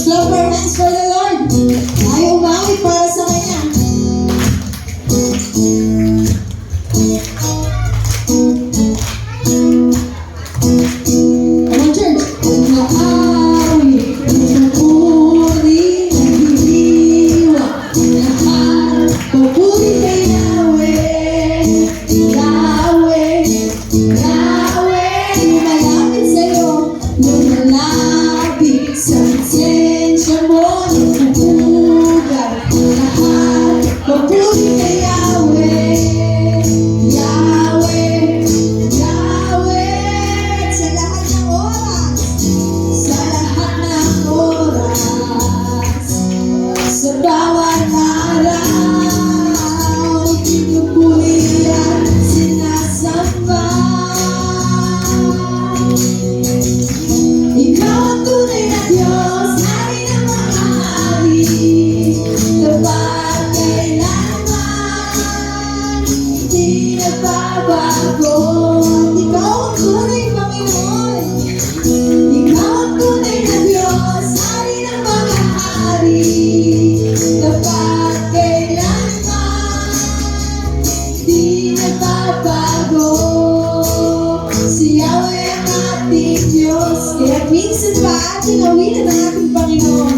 Let's clap our hands for the Lord. Tayo umawit para sa Kanya. Come on, church. Umaawit, papuri, nagdiriwa, lahat, papuri kay Yahweh, Yahweh, Yahweh. Lumalapit sa'yo, lumalapit sa presensya mo, nagpupugar, lahat, papuri kay Yahweh, Yahweh, Yahweh. Sa lahat ng oras, sa lahat ng oras, sa bawat araw, pinupuri at sinasamba. Ikaw ang tunay na Diyos, hari ng mga hari, tapat kailanman, hindi nagbabago. Ikaw ang tunay, Panginoon. Ikaw ang tunay na Diyos, hari ng mga hari, tapat kailanman, hindi nagbabago. Si Yahweh ang ating Diyos, kaya minsan pa ating awinan ang ating Panginoon.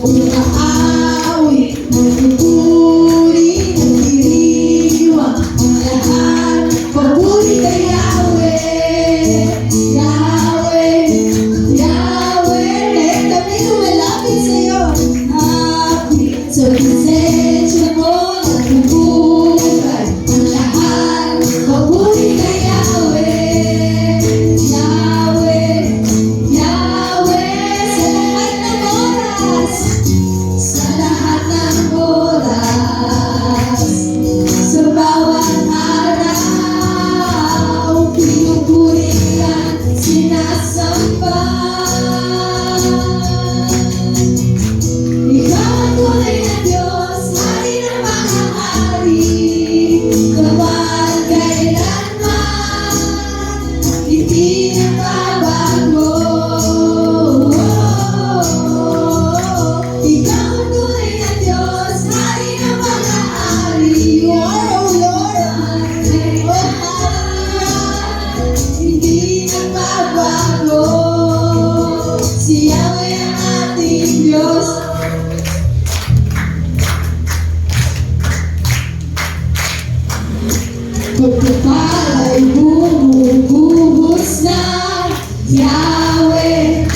Umaawit, nagpupuri, nagdiriwang ang lahat, papuri kay Yahweh, Yahweh, Yahweh. Kami lumalapit sa'yo, hapit sa presensya mo, nagpupugar ang lahat, papuri kay Yahweh, Yahweh, Yahweh. Sa lahat ng oras, sa bawat araw, pinupuri at sinasamba. Ikaw ang tunay na Diyos, hari ng mga hari, tapat kailanman, hindi nagbabago. Ikaw ang tunay na Diyos, hari ng mga hari. You are, O Lord, hindi nagbabago. Si Yahweh ang ating Diyos. Pagpapala'y bumubuhos na, Yahweh,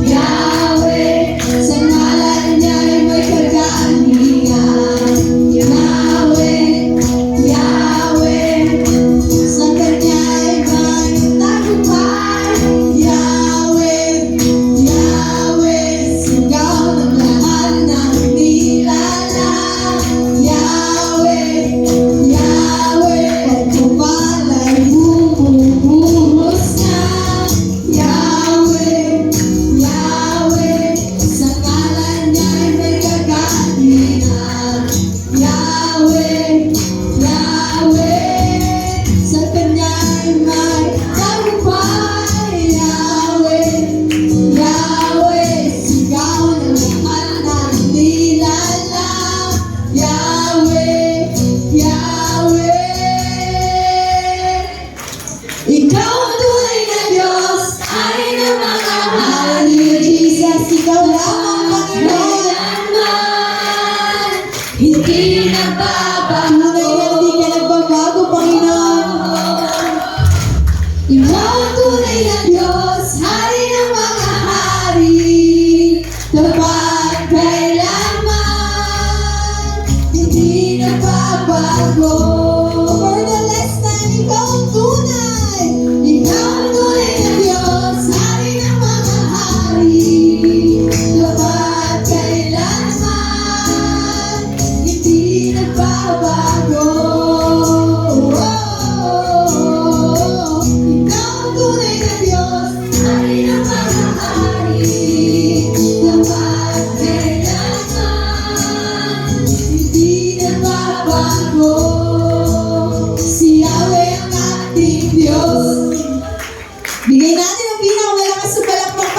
Yahweh. Sa ngalan niya'y may kagalingan, Yahweh, Yahweh. Sa Kanya'y may tagumpay, Yahweh, Yahweh. Sigaw ng lahat ng nilalang, Yahweh, Yahweh. Pagpapala'y bumubuhos na, Yahweh, Yahweh. Sa ngalan niya'y may kagalingan, Yahweh, Yahweh. Sa Kanya'y may tagumpay, Yahweh, Yahweh. Sigaw ng lahat ng nilalang, Yahweh, Yahweh. Ikaw ang tunay na Diyos, hari ng mga hari. Jesus, ikaw lamang, Panginoon. Hindi nagbabago. Hindi ka nagbabago, Panginoon. Ikaw ang tunay na Diyos, hari ng mga hari, tapat kailanman, hindi nagbabago. For the last time, ikaw ang tunay. Ikaw ang tunay na Diyos, hari ng mga hari, tapat kailanman, hindi nagbabago. Ikaw ang tunay na Diyos, hari ng mga hari, tapat kailanman, hindi nagbabago. Si Yahweh ang ating Diyos. Bigay natin ang pinakamalakas sa palakpak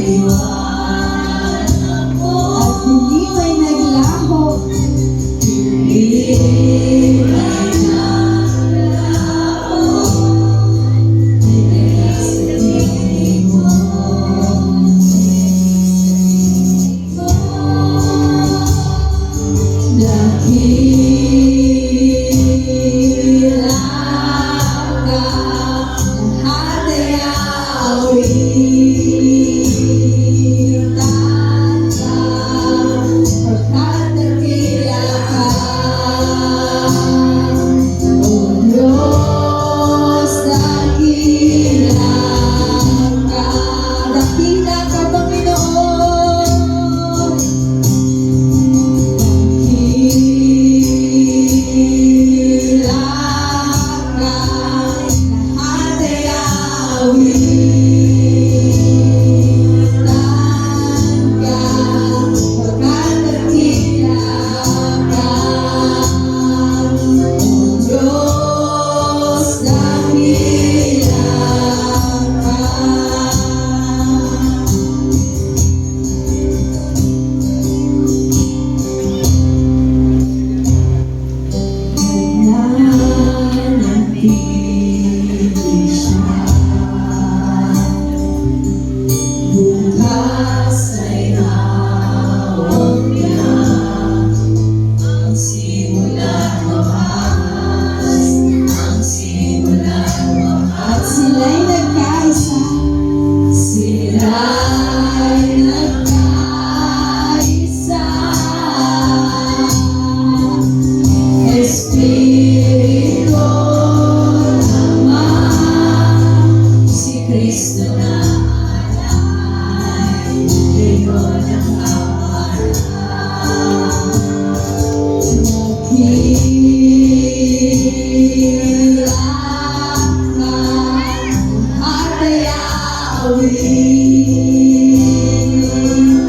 liwanag mo. At hindi may naglaho. Hindi may naglaho. Tinigil sa tingin mo. Dakila ka, lahat ay aawitan ka, pagkat dakila ka. O Diyos, dakila ka, dakila ka, Panginoon. Dakila ka, lahat ay aawitan ka, pagkat dakila ka. O Diyos, dakila ka. Nananatili siya. Bukas ay hawak niya. Ang simula't wakas, ang simula't wakas. At sila'y nagkaisa. Sila'y nagkaisa. Espiritu naman, si Kristo na alay, ngayon ang kaparan. Dakila ka, lahat ay aawitan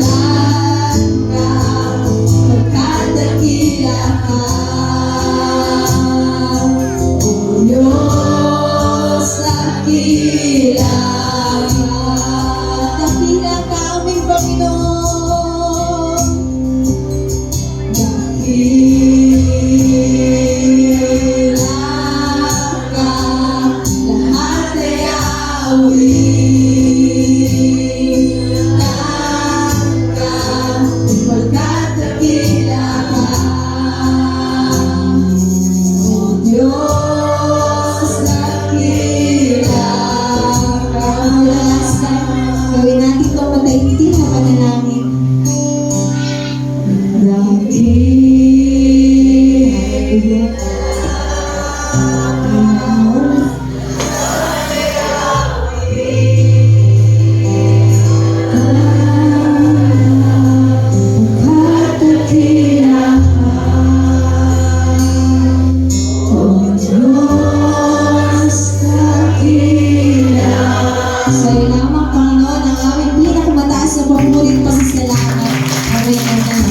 ka, pagkat dakila ka. O Diyos, dakila ka, dakila ka, aming Panginoon. Dakila ka, lahat ay aawitan ka, pagkat dakila ka. O Diyos, dakila ka. Last time, gawin natin itong matahimik na panalangin. Sa'yo lamang, Panginoon, ang aming pinakamataas na pamurit pasasalamat. Amen. Amen.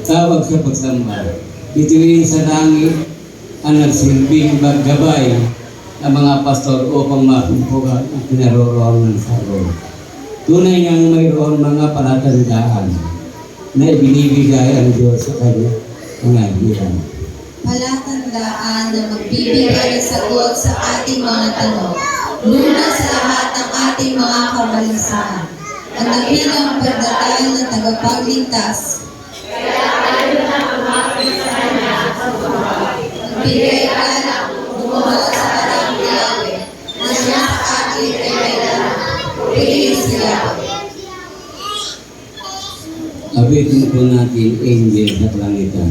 Tawag sa pagsamba. Ituloy sa langit ang nagsilbing maggabay ang mga pastor upang mapumpugan ang kinaroroon ng saro. Tunay niyang mayroon mga palatandaan na ibinibigay ang Diyos sa kanya mga hirang. Palatandaan na magbibigay ng sagot sa ating mga tanong, lunas sa lahat ng ating mga kabalisan. Ang dakilang pagdatal ng tagapagligtas. Magbigay ka na bumuhat sa kanyang bilawin, na siya sa atin ay may dala. Piliin sila. Abitin po natin angel sa kalangitan.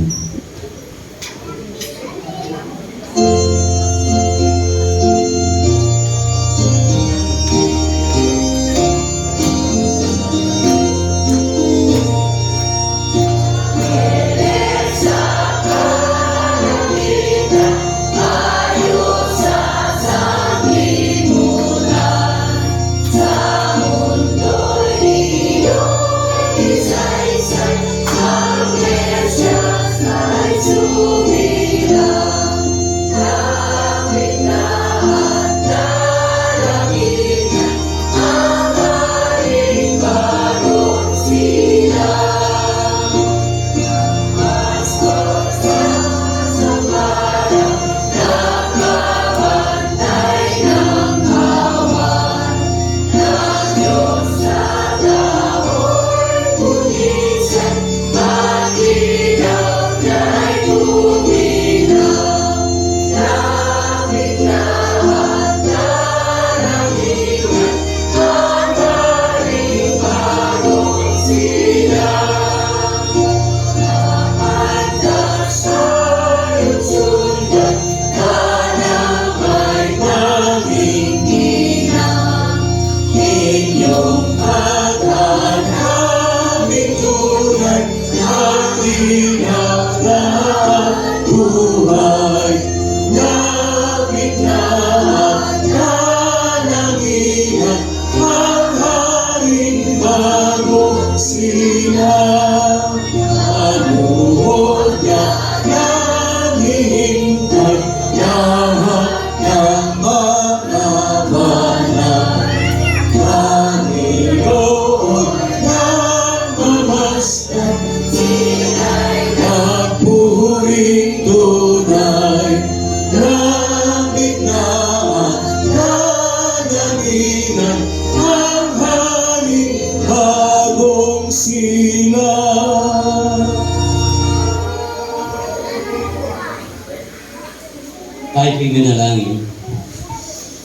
Tayo po'y manalangin.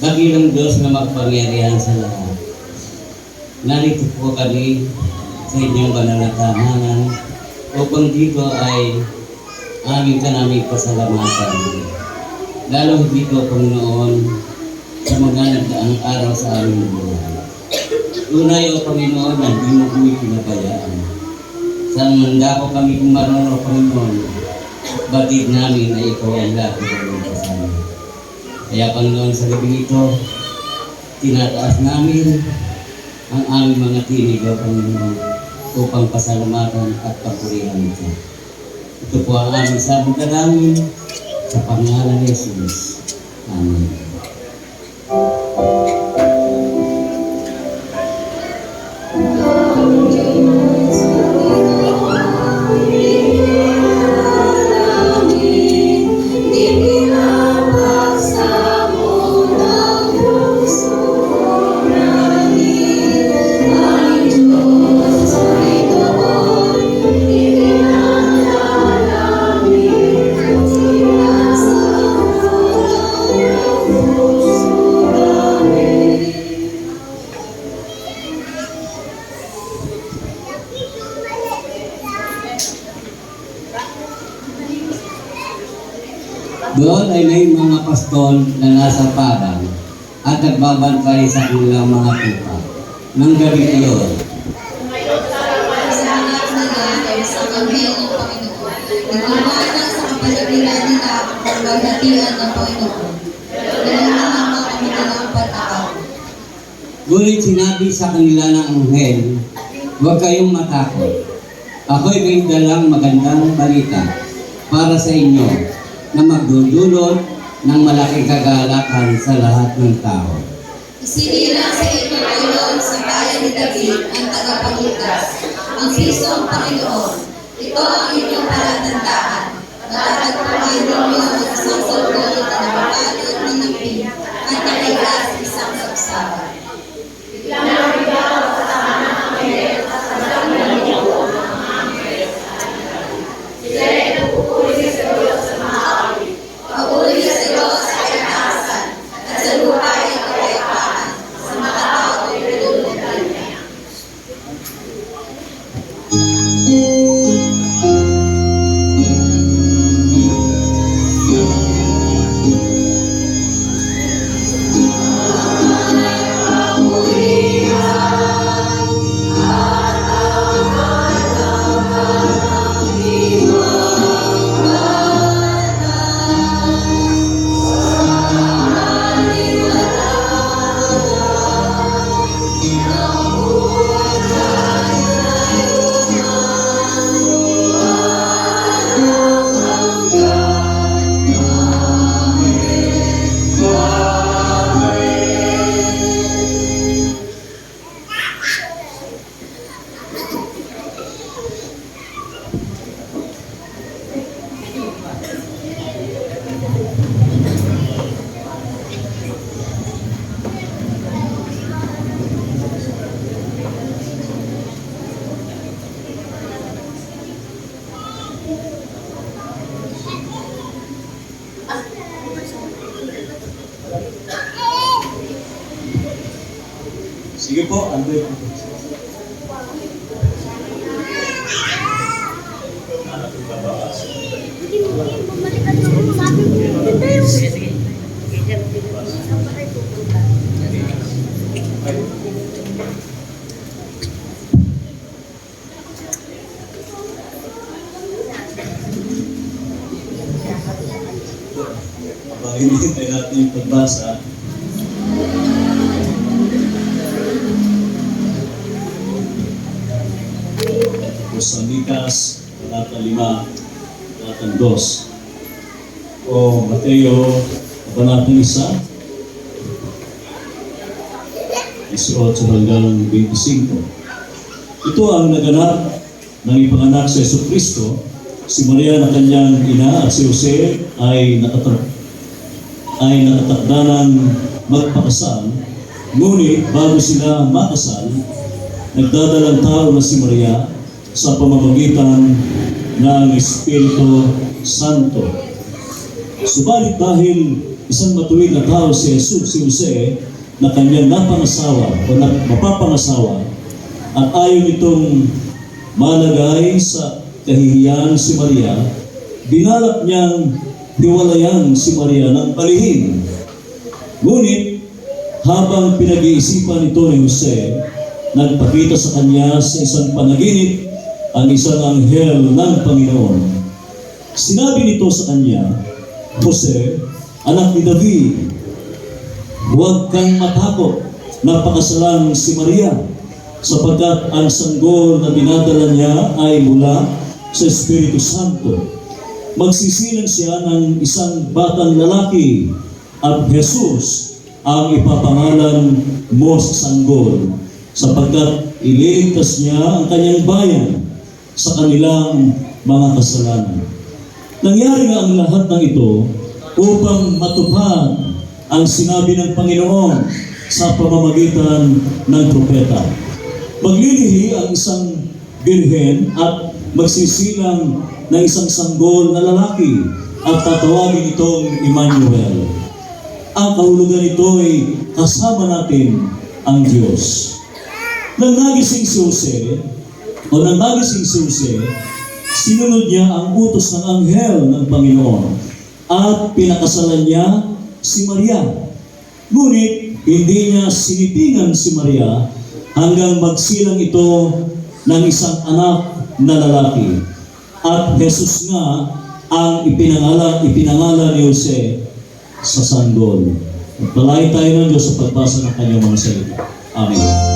Dakilang Diyos na magpangyarihan sa lahat. Narito po kami sa inyong banal na tahanan upang dito ay aming kanaming pasalamatan. Lalo dito, Panginoon, sa mga nagdaang araw sa aming buhay. Tunay o Panginoon na hindi mo kami pinabayaan. Saan man dako kami kung marunong o Panginoon, batid namin ay ikaw ay lagi ng kasama. Kaya Panginoon sa gabi ito, tinataas namin ang aming mga tinig o Panginoon upang pasalamatan at papurihan ito. Ito po ang aming sabong dalangin sa pangalan ni Jesus. Amen. Doon ay may mga pastol na nasa parang at nagbabantay sa kanilang mga tupa. Nang gabi iyon, Sa anak nila ay sa anghel ng Panginoon. Nagmamana sa kapaligiran nila ang pagbabatian ng Panginoon. Nalalaman mga kanilang pagkakaw. ngunit sinabi sa kanila ng anghel, huwag kayong matakot. Ako'y may dalang magandang balita para sa inyo na magdudulot ng malaking kagalakan sa lahat ng tao. Isinilang sa inyo ngayon sa bayan ni David ang tagapagligtas, ang Kristong Panginoon. Ito ang inyong palatandaan. Matatagpuan ninyo ang isang sulpot na nakabalot ng napin at nakahiga sa isang saksakan. Pagpuli sa Diyos ay kataasan, at sa lupa ay kapayapaan, sa mga tao ay pinulungan niya. po, Android po. Hinihintay natin yung pagbasa. Sa Mikas, talata 5, talata 2. O Mateo, kabanata 1, 18 hanggang 25. Ito ang naganap ng ipanganak sa Jesucristo. Si Maria na kanyang ina at si Jose ay nakatakda ng magpakasal. Ngunit bago sila makasal, nagdadalang tao na si Maria sa pamamagitan ng Espiritu Santo. Subalit dahil isang matuwid na tao si Jose na kanyang napangasawa o mapapangasawa at ayaw nitong malagay sa kahihiyan si Maria, binalak niyang hiwalayan si Maria ng palihim. Ngunit habang pinag-iisipan ito ni Jose, nagpakita sa kanya sa isang panaginip ang isang anghel ng Panginoon. Sinabi nito sa kanya, Jose, anak ni David, huwag kang matakot na pakasalan si Maria, sapagkat ang sanggol na dinadala niya ay mula sa Espiritu Santo. Magsisilang siya ng isang batang lalaki at Jesus ang ipapangalan mo sa sanggol, sapagkat ililigtas niya ang kanyang bayan sa kanilang mga kasalanan. Nangyari nga ang lahat ng ito upang matupad ang sinabi ng Panginoon sa pamamagitan ng propeta. Maglilihi ang isang birhen at magsisilang ng isang sanggol na lalaki at tatawagin itong Emmanuel. Ang kahulugan nito ay kasama natin ang Diyos. Nang nagising si Jose, sinunod niya ang utos ng anghel ng Panginoon at pinakasalan niya si Maria. Ngunit hindi niya sinipingan si Maria hanggang magsilang ito ng isang anak na lalaki. At Jesus nga ang ipinangalan ni Jose sa sanggol. Palain tayo ng Diyos sa pagbasa ng kanyang mga salita. Amen.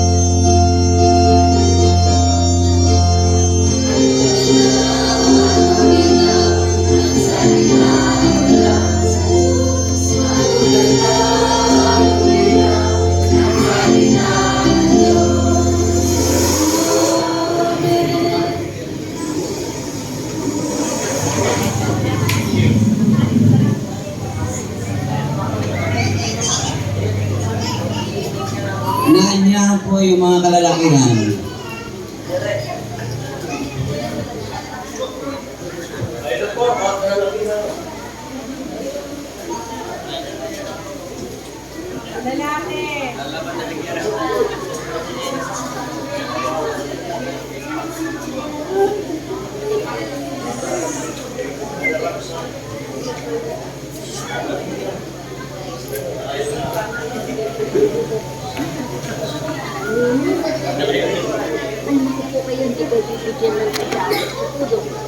Unahan niya po yung mga kalalakihan. Hindi po kayo hindi ko bibigyan ng tulong.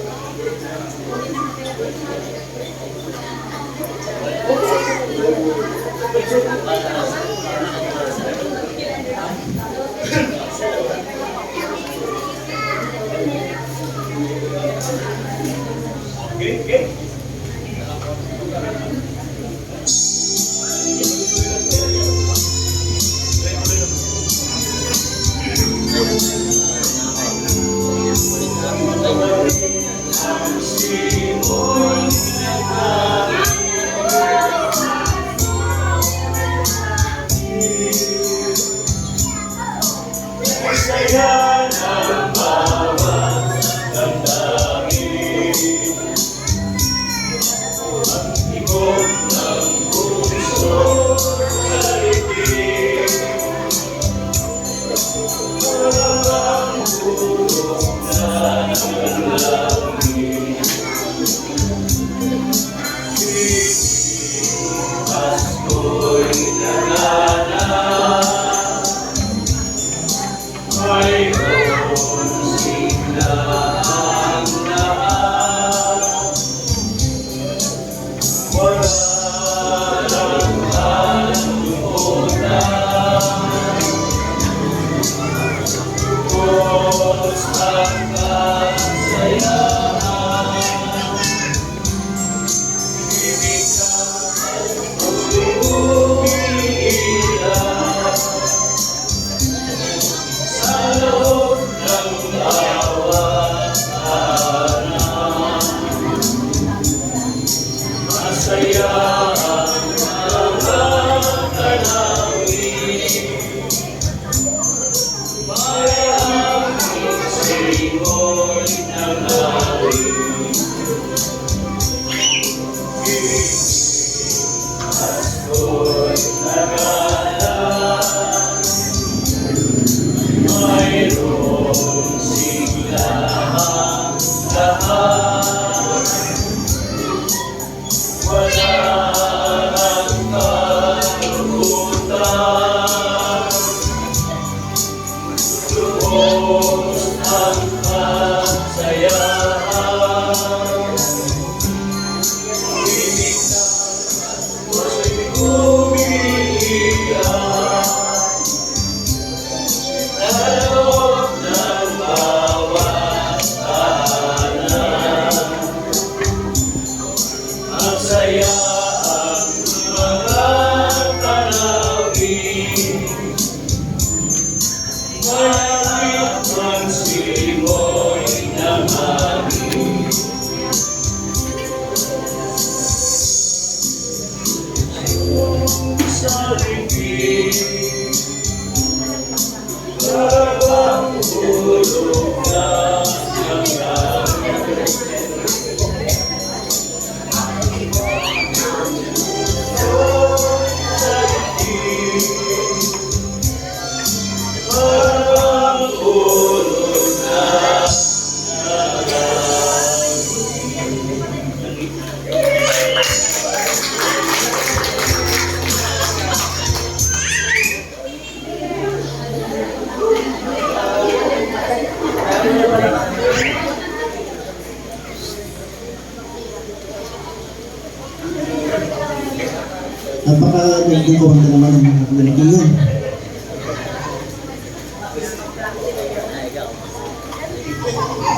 Napaka-nagkukuhan na naman ng mga kalalakihan.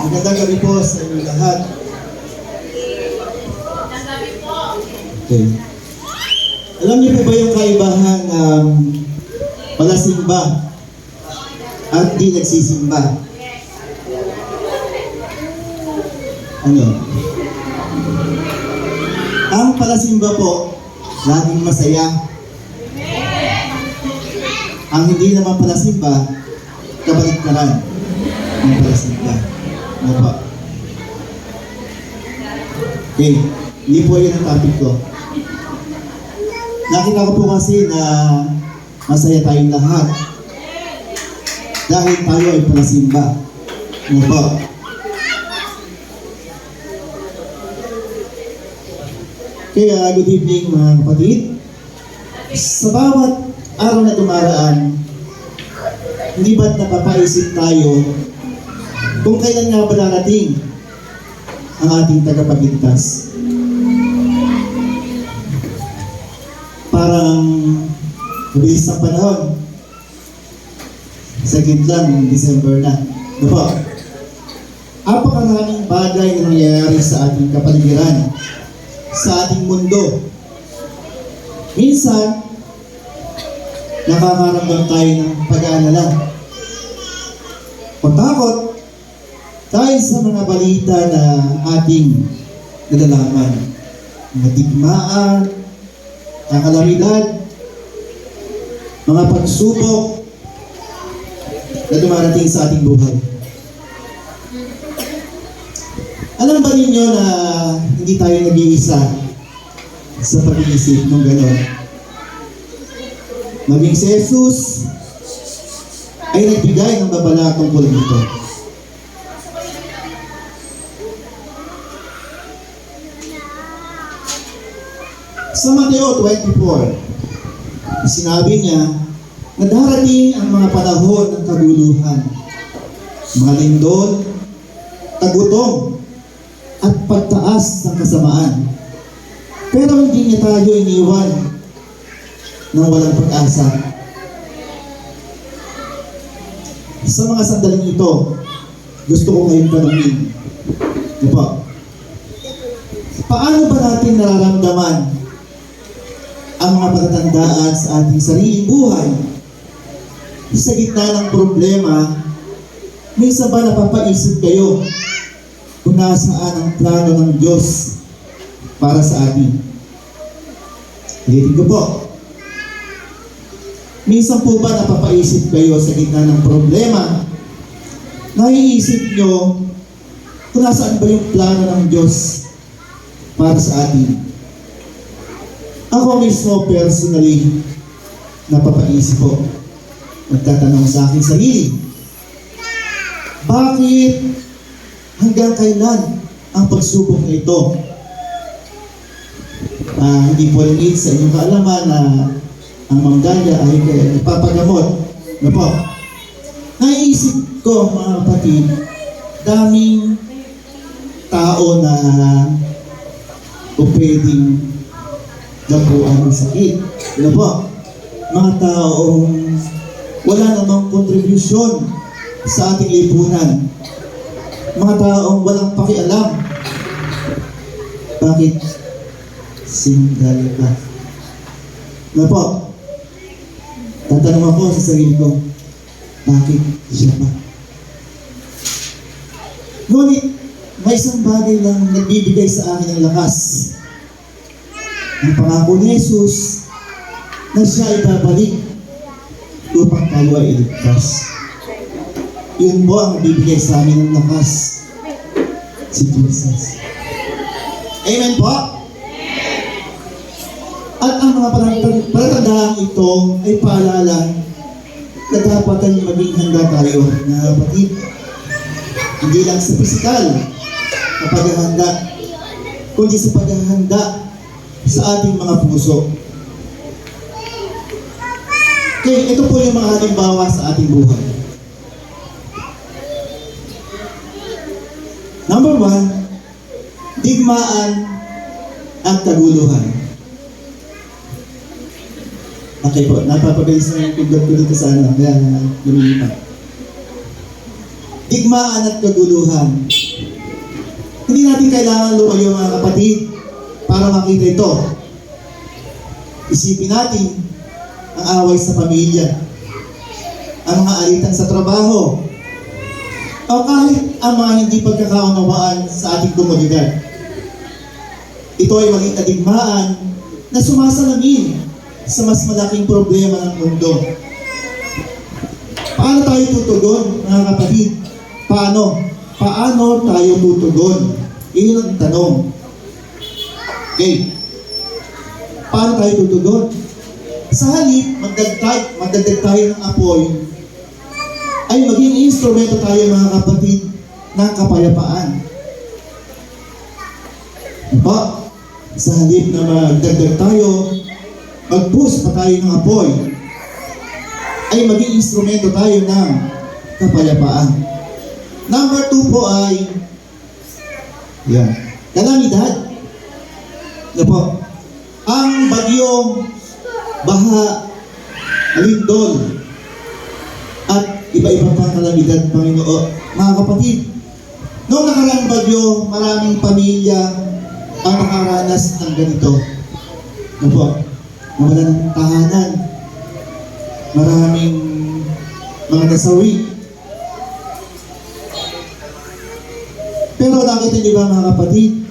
Magandang gabi po sa inyo lahat. Okay. Alam niyo po ba yung kaibahan palasimba at di nagsisimba? Ano? Ang palasimba po, laging masaya. Ang hindi naman palasimba, kabaliktaran ng palasimba. Ano po? Okay, hindi po yun ang topic ko. Nakita ko po kasi na masaya tayong lahat dahil tayo ay palasimba. Ano po? Kaya good evening mga kapatid. Sa bawat araw na dumaraan, hindi ba't napapaisip tayo kung kailan nga ba darating ang ating tagapagligtas? Parang mabilis ang panahon. Saglit lang, December na. Ano po? Apakaraming bagay na nangyayari sa ating kapaligiran, sa ating mundo. Minsan, nakakaramdam tayo ng pag-aalala o takot dahil sa mga balita na ating nalalaman. Mga digmaan, kakalamitan, mga pagsubok na dumarating sa ating buhay. Alam ba ninyo na hindi tayo nag-iisa sa pag-iisip ng gano'n? Maging si Jesus ay nagbigay ng babala tungkol dito. Sa Mateo 24, sinabi niya na darating ang mga panahon ng kaguluhan, mga lindol, tagutom, at pagtaas ng kasamaan. Pero hindi niya tayo iniwan ng walang pag-asa. Sa mga sandaling ito, gusto ko kayong tanungin. Ano po? Paano ba natin nararamdaman ang mga palatandaan sa ating sariling buhay? Sa gitna ng problema, minsan ba napapaisip kayo kung nasaan ang plano ng Diyos para sa atin? Ulitin ko po. Minsan po ba napapaisip kayo sa gitna ng problema? Naiisip nyo kung nasaan ba yung plano ng Diyos para sa atin? Ako mismo personally napapaisip po. Nagtatanong sa aking sarili, bakit hanggang kailan ang pagsubok na ito? Hindi po rin sa inyong kaalaman na ang Ma'am Dalia ay nagpapagamot. Ano po? Naiisip ko, mga kapatid, daming tao na o pwedeng gabuan ng sakit. Ano po? Mga taong wala namang kontribusyon sa ating lipunan. Mga taong walang pakialam. Bakit single ka? Ano po? Tatanong ako sa sarili ko, bakit siya pa? Ngunit, may isang bagay lang nagbibigay sa akin ng lakas. Ang pangako ni Jesus na siya ay babalik upang tayo ay iligtas. Yun po ang bibigay sa amin ng lakas, si Jesus. Amen po? At ang mga palatandaan ito ay paalala na dapat ay maging handa tayo na kapatid. Hindi lang sa pisikal na paghahanda, kundi sa paghahanda sa ating mga puso. Okay, ito po yung mga halimbawa sa ating buhay. Number 1, digmaan at kaguluhan. Okay po, napapabilis na yung pindot ko dito sa ano, kaya lumilipat. Digmaan at kaguluhan. Hindi natin kailangan lumayo mga kapatid para makita ito. Isipin natin ang away sa pamilya, ang mga alitan sa trabaho, o kahit ang mga hindi pagkakaunawaan sa ating komunidad. Ito ay maging kadigmaan na sumasalamin sa mas malaking problema ng mundo. Paano tayo tutugon, mga kapatid? Paano? Paano tayo tutugon? Iyon ang tanong. Okay. Paano tayo tutugon? Sa halip, magdagdag tayo ng apoy, ay maging instrumento tayo mga kapatid ng kapayapaan. Diba? Sa halip na magdagdag tayo, mag-boost pa tayo ng apoy, ay maging instrumento tayo ng kapayapaan. Number 2 po ay kalamidad. Diba? Ang bagyo, baha, lindol, at iba-iba pang kalamidad, Panginoon. Mga kapatid, noong nakaraang bagyo, maraming pamilya ang nakaranas ng ganito. Ano po? Nawala ng tahanan, maraming mga nasawi. Pero nakita niyo ba mga kapatid,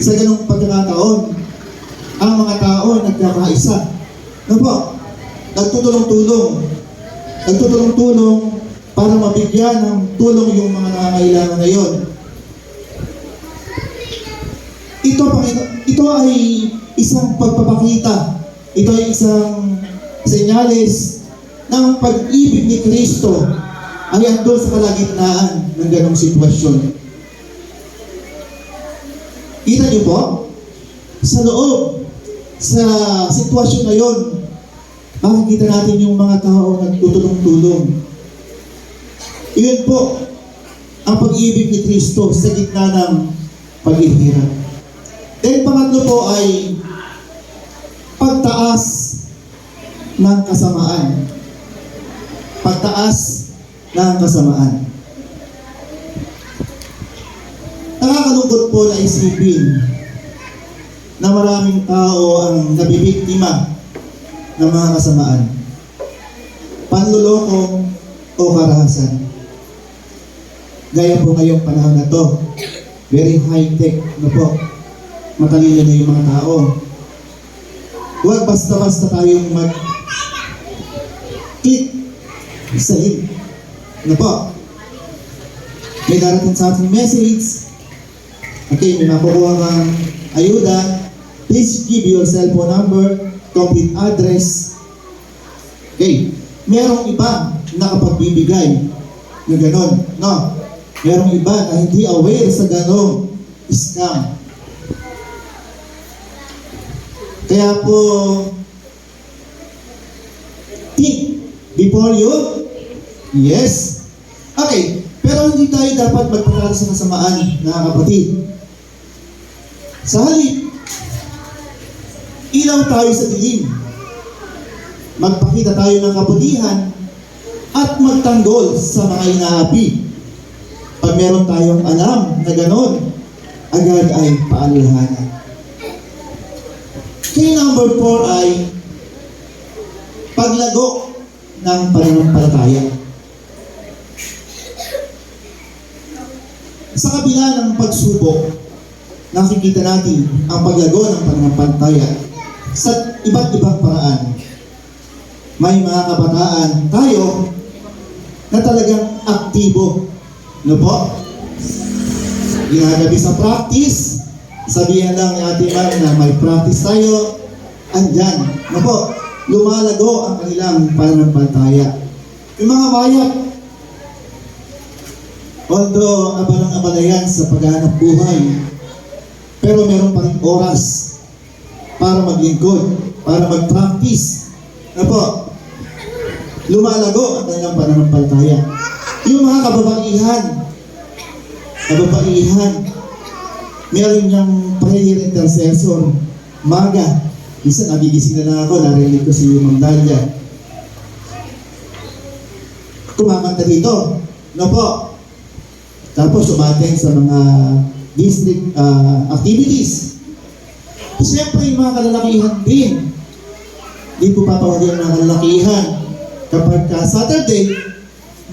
sa ganung pagkakataon, ang mga tao ay nagkakaisa. Ano po? Nagtutulong-tulong para mabigyan ng tulong yung mga nangangailangan ngayon. Ito ay isang pagpapakita. Ito ay isang senyales ng pag-ibig ni Kristo ay andun sa kalagitnaan ng ganong sitwasyon. Kita niyo po, sa loob, sa sitwasyon na yun, makikita natin yung mga tao nagtutulong-tulong. Iyon po ang pag-ibig ni Kristo sa gitna ng paghihirap. Then pangatlo po ay pagtaas ng kasamaan. Pagtaas ng kasamaan. Nakakalungkot po na isipin na maraming tao ang nabibiktima ng mga kasamaan, panluloko o karahasan. Gaya po ngayong panahon na to, very high-tech na po, matalino na yung mga tao. Huwag basta-basta tayong mag-click sa link na po. May darating sa ating message, okay, may makukuha kang ayuda, please give your cellphone number, complete address. Okay, merong iba na kapagbibigay na gano'n, no? Merong iba na hindi aware sa gano'ng scam. Kaya po, think before you, yes. Okay, pero hindi tayo dapat magpakala sa kasamaan, mga kapatid. Sa halip, ilaw tayo sa dilim. Magpakita tayo ng kabutihan at magtanggol sa mga inaapi. Pag meron tayong alam na gano'n, agad ay paalalahanan. Kaya number 4 ay paglago ng pananampalataya. Sa kabila ng pagsubok, nakikita natin ang paglago ng pananampalataya sa iba't ibang paraan. May mga kabataan tayo na talagang aktibo. Ano po? Ginagabi sa practice, sabihan lang ni Ate Mar na may practice tayo, andyan. Ano po? Lumalago ang kanilang pananampalataya. Yung mga bayat, although abalang-abala yan sa paghahanap buhay, pero meron pa rin oras para maglingkod, para mag-practice. Ano po? Lumalago ang kanilang pananampalataya. Yung mga kababaihan, meron niyang prayer intercessor, maga. Minsan nagigising na lang ako, narinig ko si Ma'am Dalia. Kumakanta dito. No po? Tapos umaten sa mga district activities. Siyempre yung mga kalalakihan din. Di po papawagin ng mga kalalakihan. Kapag Saturday,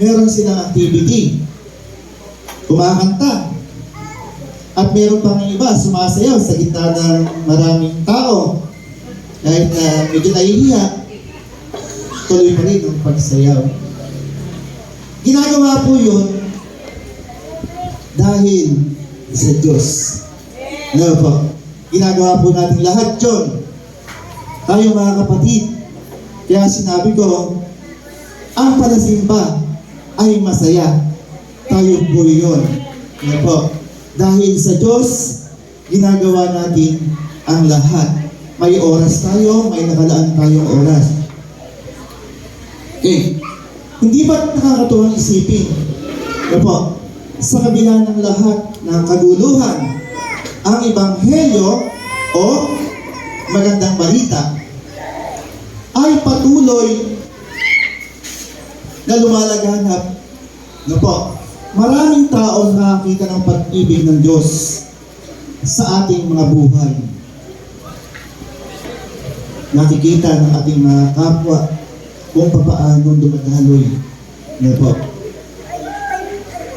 meron silang activity. Kumakanta. At meron pang iba, sumasayaw sa gitna ng maraming tao. Kahit na medyo nahihiya, tuloy pa rin ang pagsayaw. Ginagawa po yun dahil sa Diyos. Ano po? Ginagawa po natin lahat yun. Tayo mga kapatid. Kaya sinabi ko, ang panasimba ay masaya. Tayo po yun. Ano po? Dahil sa Diyos, ginagawa natin ang lahat. May oras tayo, may nakalaan tayong oras. Okay. Hindi ba nakakatuwang isipin? Ano po? Sa kabila ng lahat ng kaguluhan, ang ebanghelyo o magandang balita ay patuloy na lumalaganap. Ano po? Maraming tao nakakita ng pag-ibig ng Diyos sa ating mga buhay. Nakikita ng ating mga kapwa kung paano dumadaloy. Ano po?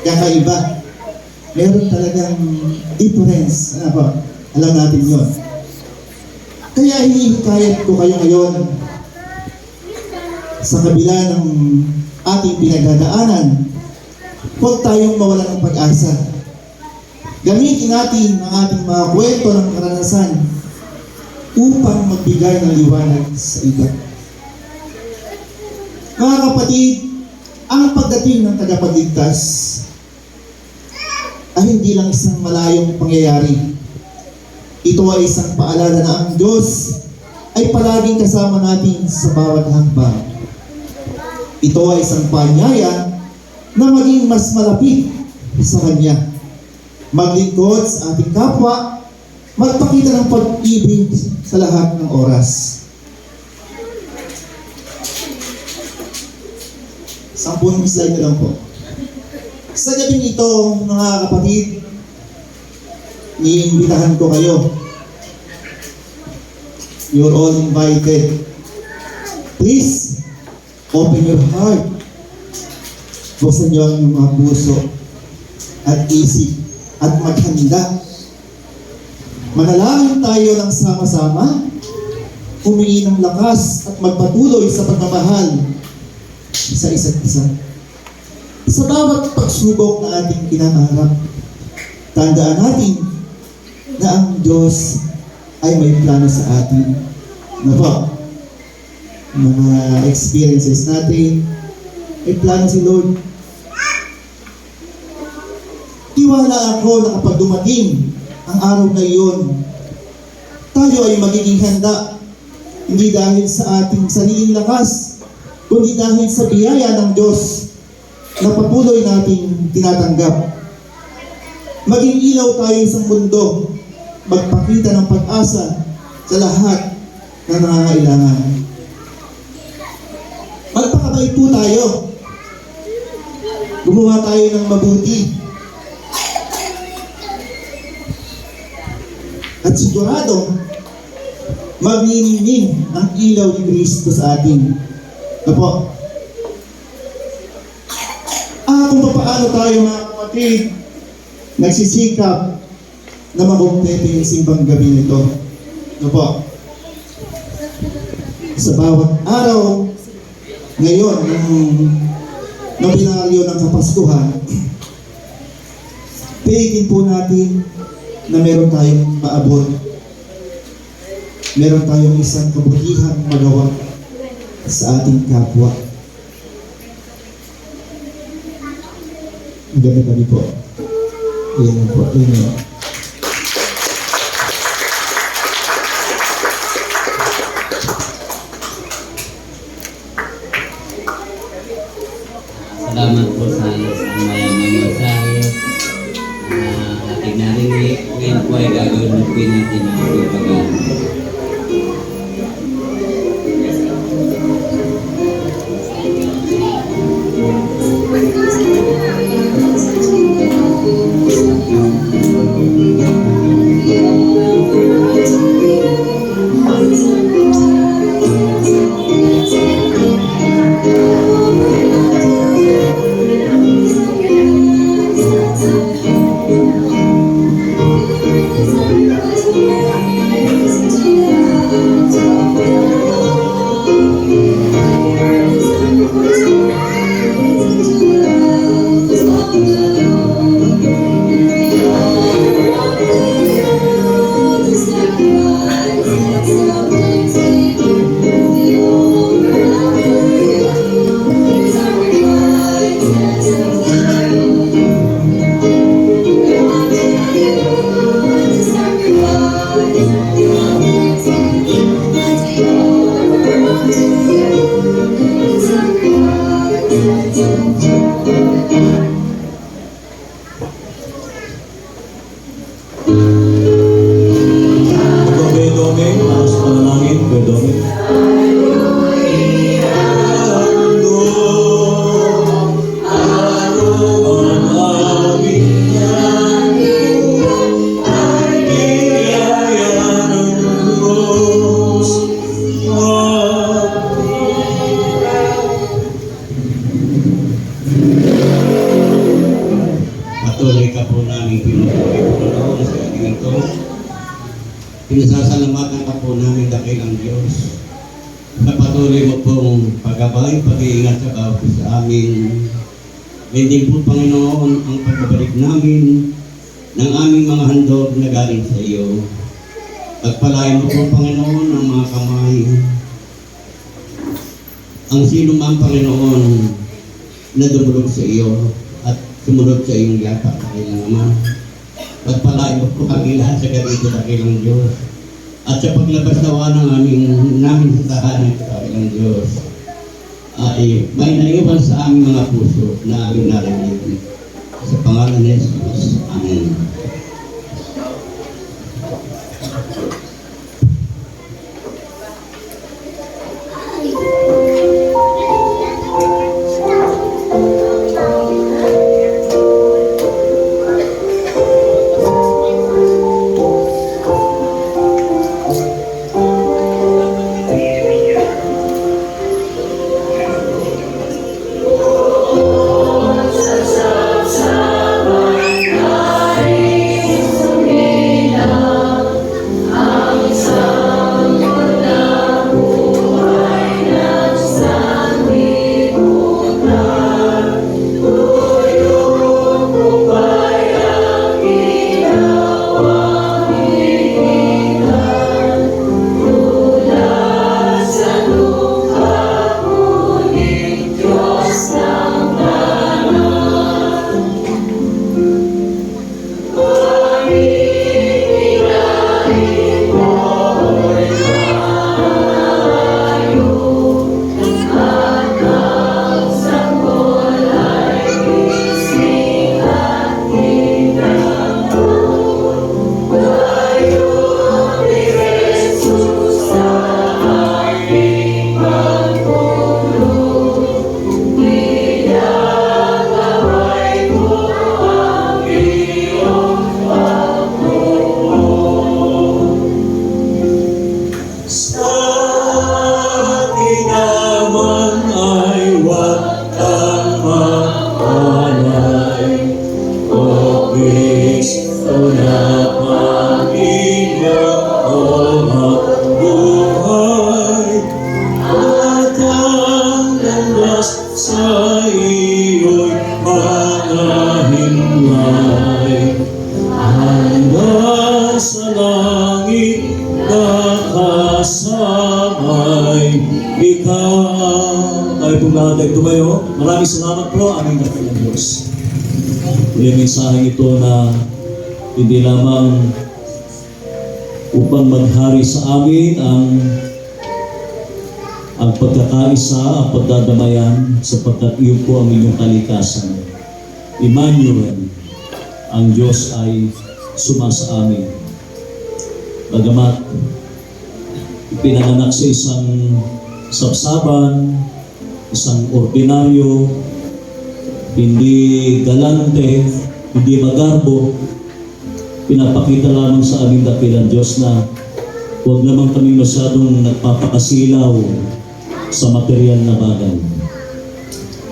Kakaiba. Meron talagang difference. Ano po? Alam natin yun. Kaya hinihikayat ko kayo ngayon sa kabila ng ating pinagdadaanan, huwag tayong mawala ng pag-asa. Gamitin natin ang ating mga kwento ng karanasan upang magbigay ng liwanag sa iba. Mga kapatid, ang pagdating ng tagapagligtas ay hindi lang isang malayong pangyayari. Ito ay isang paalala na ang Diyos ay palaging kasama natin sa bawat hakbang. Ito ay isang paanyaya na maging mas malapit sa Kanya. Maglingkod sa ating kapwa, magpakita ng pag-ibig sa lahat ng oras. 10 slide na lang po. Sa gabing ito, mga kapatid, iimbitahan ko kayo. You're all invited. Please, open your heart. Buksan niyo ang inyong mga puso at isip at maghanda. Manalangin tayo ng sama-sama, humingi ng lakas at magpatuloy sa pagmamahal sa isa't isa. Sa bawat pagsubok na ating kinakaharap, tandaan natin na ang Diyos ay may plano sa atin. Ano po? Mga experiences natin, may plano si Lord. Tiwala ako na kapag dumating ang araw na iyon, tayo ay magiging handa, hindi dahil sa ating sariling lakas, kundi dahil sa biyaya ng Diyos na patuloy nating tinatanggap. Maging ilaw tayo sa mundo, magpakita ng pag-asa sa lahat na nangangailangan. Magpakabait po tayo. Gumawa tayo ng mabuti. At sigurado, magniningning ang ilaw ni Kristo sa atin. Ano po? Kung paano tayo mga kapatid nagsisikap na makumpleto yung simbang gabi nito. Ano po? Sa bawat araw, ngayon, ng binaryo ng Kapaskuhan, pilitin po natin na meron tayong paabot. Meron tayong isang kabutihang magawa sa ating kapwa. Gabi-gabi po. Amen po. Amen. Salamat po sa mayamang mensahe na ating narinig. Ngayon po ay gagawin natin ang ating pag-aaral. Patuloy ka po namin pinupuri po noon sa ating ito. Pinasasalamatan ka po namin dakilang Diyos. Sa patuloy mo pong paggabay, pag-iingat sa bawat sa amin. Hindi po, Panginoon, ang pagbabalik namin ng aming mga handog na galing sa iyo. Pagpalain mo po, Panginoon, ang mga kamay. Ang sino man, Panginoon, na dumulog sa iyo at sumunod sa iyong yata na kailang Ama. Pagpalain mo po kami lahat sa ganito na kailang Diyos. At sa paglabas nawa ng namin sa tahanan sa kailang Diyos, ay may naiwan sa aming mga puso na aming narinig. Sa pangalan ni Jesus. Amen. kasama'y ikaw. Tayo pong lahat ay tumayo. Maraming salamat po, aming dakilang Diyos. Yung mensaheng ito na hindi lamang upang maghari sa amin ang pagkakaisa, ang pagdadamayan, sapagkat iyon po ang inyong kalikasan. Emmanuel, ang Diyos ay sumasa amin. Bagamat ipinanganak sa isang sabsaban, isang ordinaryo, hindi galante, hindi magarbo, pinapakita lamang sa aming dakilang Diyos na huwag naman kami masyadong nagpapakasilaw sa material na bagay.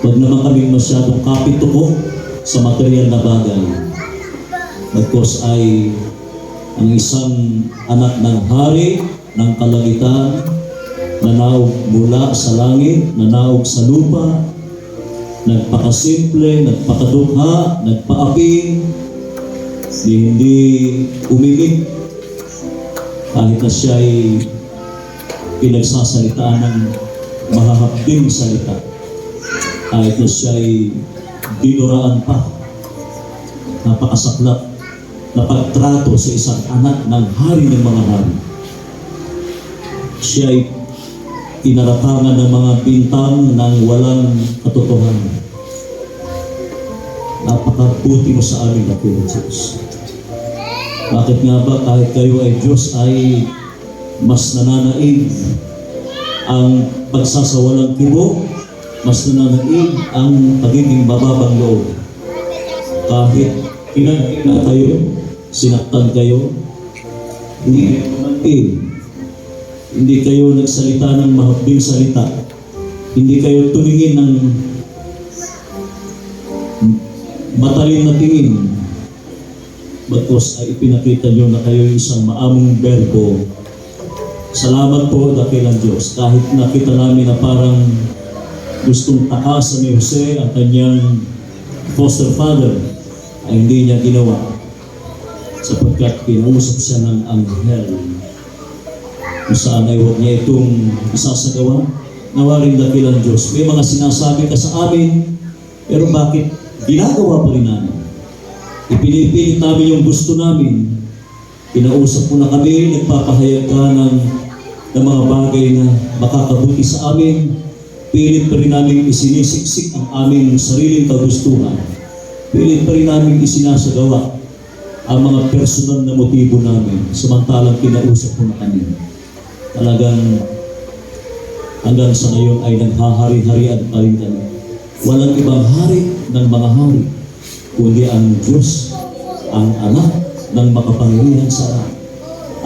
Huwag naman kami masyadong kapituko sa material na bagay. Bagkus ay ang isang anak ng hari, ng kalangitan, nanaog mula sa langit, nanaog sa lupa, nagpakasimple, nagpakadukha, nagpaapi, hindi umimik kahit na siya ay pinagsasalitaan ng mahahapding salita, kahit na siya ay dinuraan pa. Napakasaklap na pagtrato sa isang anak ng hari ng mga hari. Siya ay tinaratangan ng mga bintang ng walang katotohanan. Napakabuti mo sa amin, dakilang Diyos. Bakit nga ba kahit kayo ay Diyos ay mas nananaig ang pagsasawalang kibo, mas nananaig ang pagiging mababang loob. Kahit kinakita kayo, sinaktan kayo, hindi kayo tumantig, hindi kayo nagsalita ng mahapding salita, hindi kayo tumingin ng matalim na tingin, bagkus ay ipinakita nyo na kayo isang maamong berbo. Salamat po, dakilang Diyos. Kahit nakita namin na parang gustong takasan ni Jose ang kanyang foster father, ay hindi niya ginawa sapagkat kinausap siya ng anghel kung saan ay huwag niya itong isasagawa. Nawaring dakilang Diyos, may mga sinasabi ka sa amin, pero bakit ginagawa pa rin namin? Ipinipilit namin yung gusto namin. Kinausap mo na kami, nagpapahayag ka ng mga bagay na makakabuti sa amin. Pilit pa rin namin isinisiksik ang aming sariling kagustuhan. Pilit pa rin namin isinasagawa ang mga personal na motibo namin, samantalang kinausap mo na kami. Talagang hanggang sa ngayon ay naghahari-harian pa rin kami. Walang ibang hari ng mga hari, kundi ang Diyos, ang anak ng makapangyarihan sa lahat,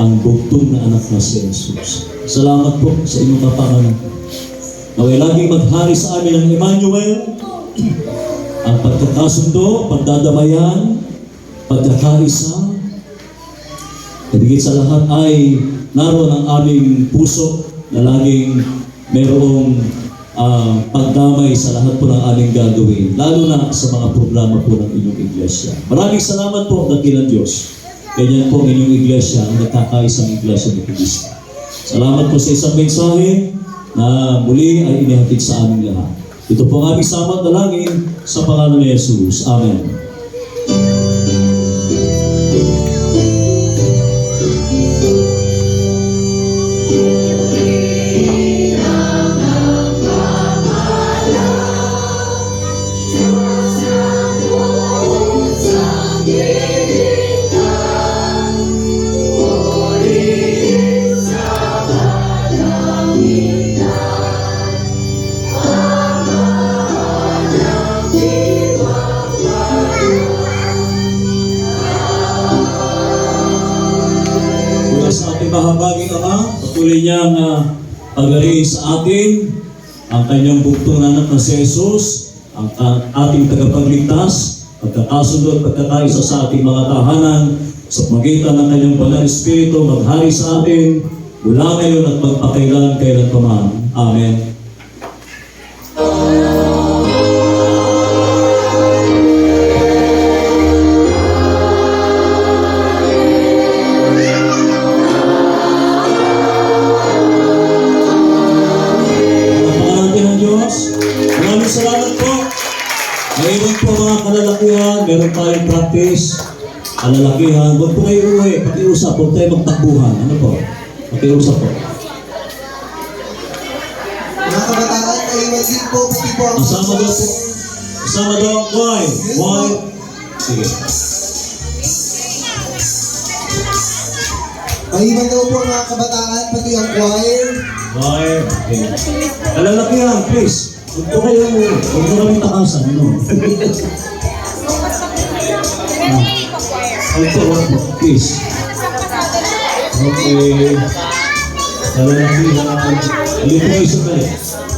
ang bugtong na anak na si Jesus. Salamat po sa inyong kapangalan. Naway laging maghari sa amin ang Emmanuel, ang pagkakasundo, pagdadamayan, pagkakaisa. At higit sa lahat ay naroon ang aming puso na laging mayroong pagdamay sa lahat po ng aming gagawin, lalo na sa mga programa po ng inyong iglesia. Maraming salamat po, dakilang Diyos. Ganyan po ang inyong iglesia, ang nagkakaisang iglesia ni Cristo. Salamat po sa isang mensahe na muli ay inihatid sa aming lahat. Ito po ang aming samad na langin sa pangalan ni Jesus. Amen. Mahabaging Ama, patuloy niyang pagariin sa atin ang kanyang bugtong na anak na si Jesus, ang ating tagapagligtas, pagkakasundo at pagkakaisa sa ating mga tahanan, sa pagitan ng kanyang banal Espiritu, maghari sa atin, mula ngayon at magpakailan kailanman. Amen. kalalakihan, huwag po kayo uwi, pakiusap, huwag tayo magtakbuhan. Ano po? Pakiusap po. Mga kabataan, naiwan din po, pati po ang Kasama daw po. Kasama daw ang choir. Choir. Sige. Maiwan daw po mga kabataan, pati ang choir. Choir. Okay. Kalalakihan, please. Huwag po kayo, huwag po kami takasan. Ano? Huwag po, please. Okay. Kalalakihan. Hindi po kayo sakay.